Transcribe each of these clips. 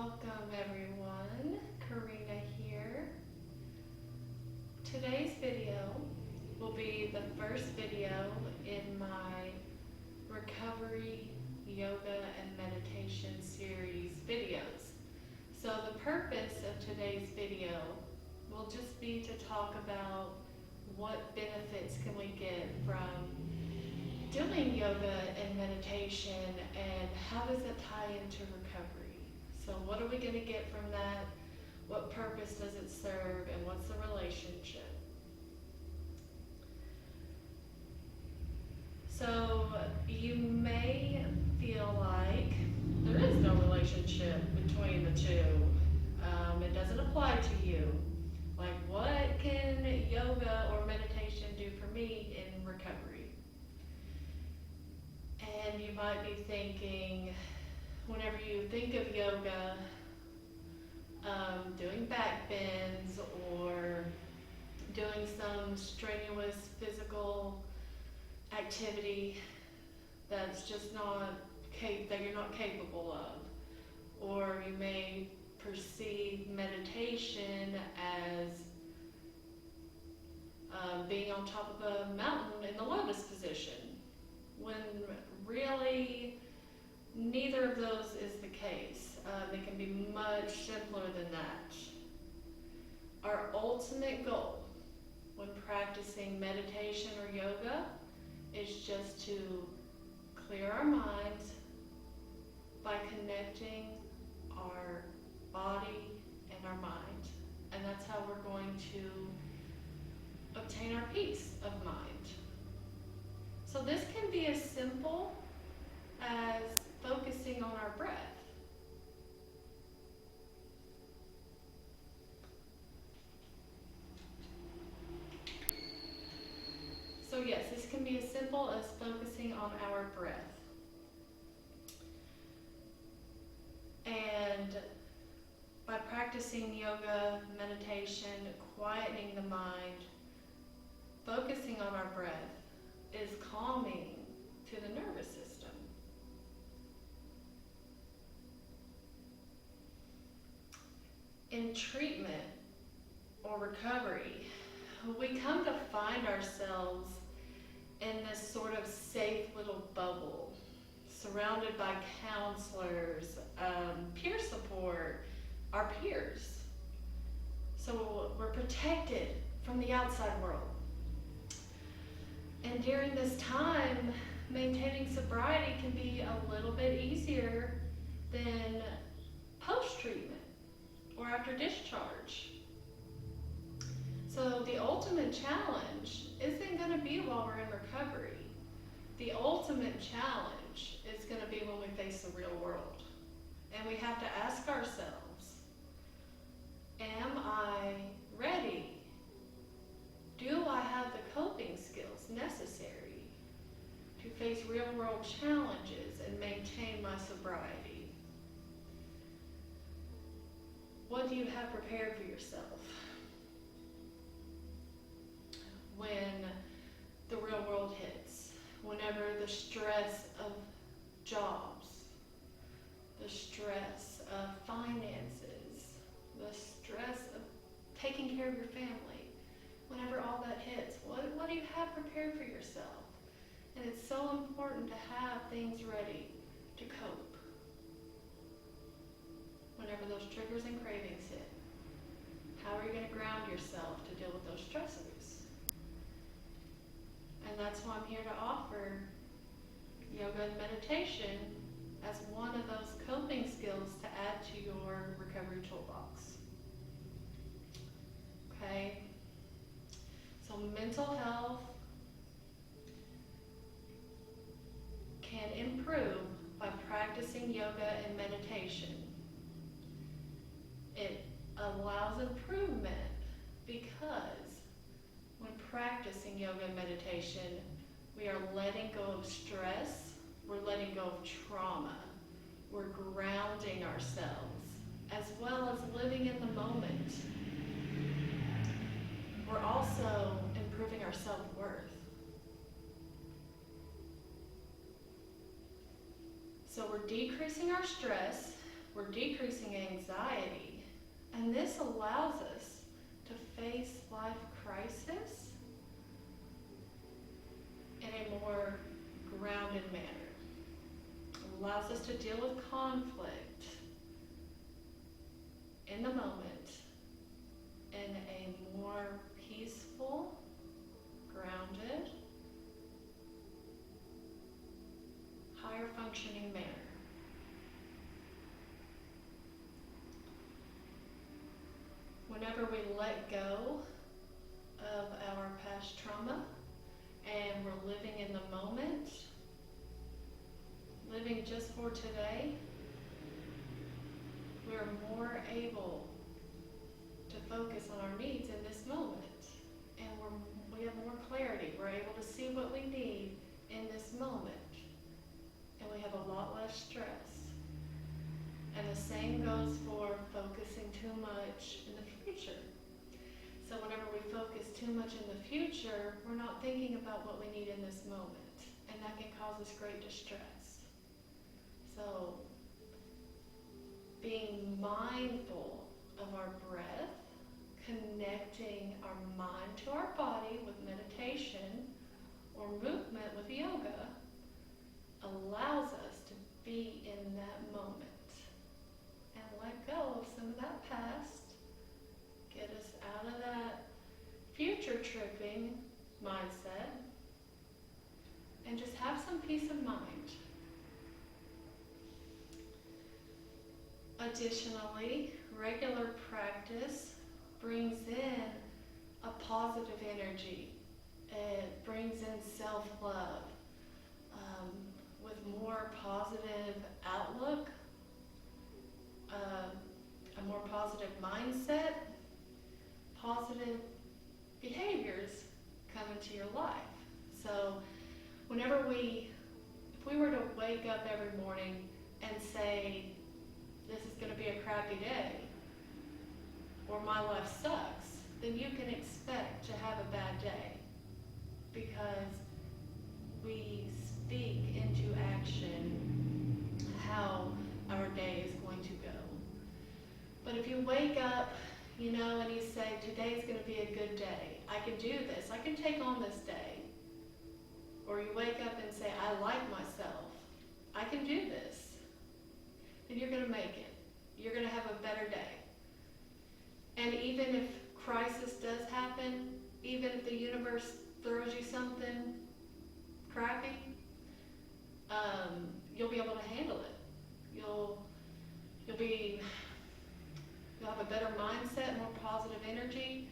Welcome everyone, Carina here. Today's video will be the first video in my recovery, yoga, and meditation series videos. So the purpose of today's video will just be to talk about what benefits can we get from doing yoga and meditation, and how does it tie into recovery? So what are we going to get from that? What purpose does it serve, and what's the relationship? So you may feel like there is no relationship between the two. It doesn't apply to you. Like, what can yoga or meditation do for me in recovery? And you might be thinking, whenever you think of yoga, doing back bends or doing some strenuous physical activity that's just that you're not capable of. Or you may perceive meditation as being on top of a mountain in the lotus position, when really neither of those is the case. They can be much simpler than that. Our ultimate goal when practicing meditation or yoga is just to clear our minds by connecting our body and our mind. And that's how we're going to obtain our peace of mind. So this can be as simple as focusing on our breath. So yes, this can be as simple as focusing on our breath. And by practicing yoga, meditation, quietening the mind, focusing on our breath is calming to the nervous system. In treatment or recovery, we come to find ourselves in this sort of safe little bubble, surrounded by counselors, peer support, our peers. So we're protected from the outside world. And during this time, maintaining sobriety can be a little bit easier than post-treatment or after discharge. So the ultimate challenge isn't going to be while we're in recovery. The ultimate challenge is going to be when we face the real world. And we have to ask ourselves, am I ready? Do I have the coping skills necessary to face real world challenges and maintain my sobriety? What do you have prepared for yourself when the real world hits? Whenever the stress of jobs, the stress of finances, the stress of taking care of your family, whenever all that hits, what do you have prepared for yourself? And it's so important to have things ready to cope whenever those triggers and cravings hit. How are you going to ground yourself to deal with those stressors? And that's why I'm here to offer yoga and meditation as one of those coping skills to add to your recovery toolbox. Okay? So mental health can improve by practicing yoga and meditation. It allows improvement because when practicing yoga and meditation, we are letting go of stress, we're letting go of trauma, we're grounding ourselves, as well as living in the moment. We're also improving our self-worth. So we're decreasing our stress, we're decreasing anxiety, and this allows us to face life crisis in a more grounded manner. It allows us to deal with conflict in the moment in a more peaceful, grounded, higher functioning manner. Whenever we let go of our past trauma and we're living in the moment, living just for today, we're more able to focus on our needs in this moment. And we have more clarity. We're able to see what we need in this moment. And we have a lot less stress. And the same goes for focusing too much in the future. So whenever we focus too much in the future, we're not thinking about what we need in this moment. And that can cause us great distress. So being mindful of our breath, connecting our mind to our body with meditation or movement with yoga allows us to be in that moment and let go of some of that past, get us out of that future tripping mindset, and just have some peace of mind. Additionally, regular practice brings in a positive energy. It brings in self-love with more positive outlook, a more positive mindset, positive behaviors come into your life. So whenever if we were to wake up every morning and say, this is going to be a crappy day, or my life sucks, then you can expect to have a bad day, because we speak into action how our day is going to go. But if you wake up, and you say, today's going to be a good day, I can do this, I can take on this day. Or you wake up and say, I like myself, I can do this. Then you're going to make it. You're going to have a better day. And even if crisis does happen, even if the universe throws you something crappy, you'll be able to handle it. You'll have a better mindset, more positive energy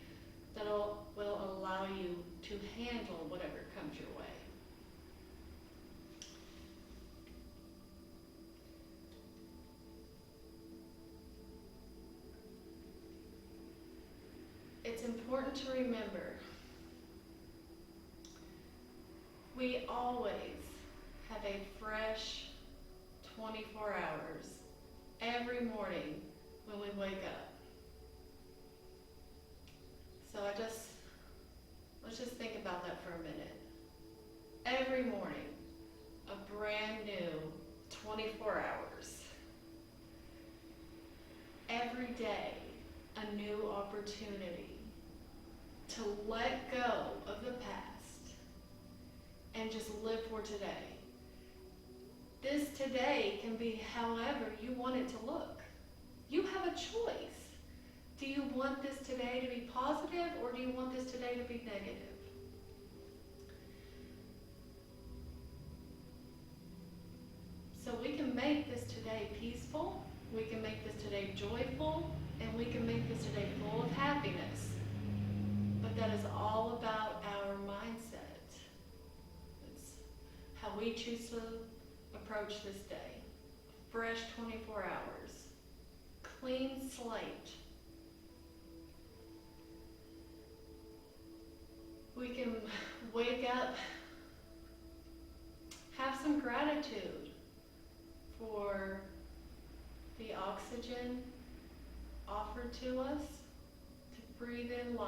that will allow you to handle whatever comes your way. It's important to remember, we always have a fresh 24 hours every morning when we wake up. So let's just think about that for a minute. Every morning, a brand new 24 hours. Every day, a new opportunity to let go of the past and just live for today. This today can be however you want it to look. You have a choice. Do you want this today to be positive, or do you want this today to be negative? So we can make this today peaceful, we can make this today joyful, and we can make this today full of happiness. But that is all about our mindset. It's how we choose to approach this day. Fresh 24 hours. Clean slate. We can wake up, have some gratitude for the oxygen offered to us to breathe in life.